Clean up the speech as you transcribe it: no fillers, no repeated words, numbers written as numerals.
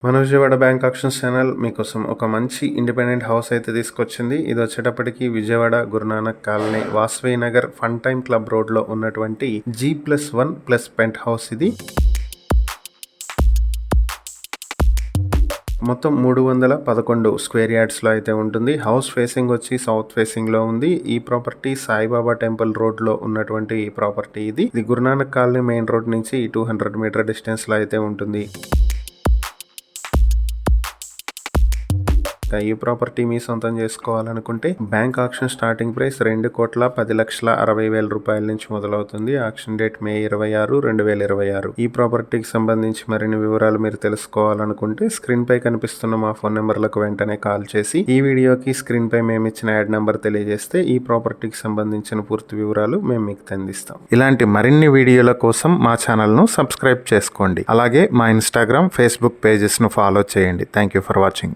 మన Vijayawada bank actions channel మీకోసం ఒక మంచి ఇండిపెండెంట్ హౌస్ అయితే తీసుకొచ్చింది. ఇది వచ్చేటప్పటికి Vijayawada Guru Nanak colony Vasavi Nagar fun time club road లో ఉన్నటువంటి G+1+ పెంట్ హౌస్. ఇది మొత్తం 311 స్క్వేర్ యార్డ్స్ లో అయితే ఉంటుంది. హౌస్ ఫేసింగ్ వచ్చి సౌత్ ఫేసింగ్ లో ఉంది. ఈ ప్రాపర్టీ సాయిబాబా టెంపుల్ రోడ్ లో ఉన్నటువంటి ప్రాపర్టీ. ఇది గురునానక్ కాలనీ మెయిన్ రోడ్ నుంచి 200 మీటర్ డిస్టెన్స్ లో అయితే ఉంటుంది. ఈ ప్రాపర్టీ మీ సొంతం చేసుకోవాలనుకుంటే బ్యాంక్ ఆక్షన్ స్టార్టింగ్ ప్రైస్ 2,10,60,000 రూపాయల నుంచి మొదలవుతుంది. Auction date May 26, 2026. ఈ ప్రాపర్టీకి సంబంధించి మరిన్ని వివరాలు మీరు తెలుసుకోవాలనుకుంటే స్క్రీన్ పై కనిపిస్తున్న మా ఫోన్ నెంబర్లకు వెంటనే కాల్ చేసి ఈ వీడియోకి స్క్రీన్ పై మేము ఇచ్చిన యాడ్ నెంబర్ తెలియజేస్తే ఈ ప్రాపర్టీకి సంబంధించిన పూర్తి వివరాలు మేము మీకు అందిస్తాం. ఇలాంటి మరిన్ని వీడియోల కోసం మా ఛానల్ ను సబ్స్క్రైబ్ చేసుకోండి. అలాగే మా ఇన్స్టాగ్రామ్, ఫేస్బుక్ పేజెస్ ను ఫాలో చేయండి. Thank you for watching.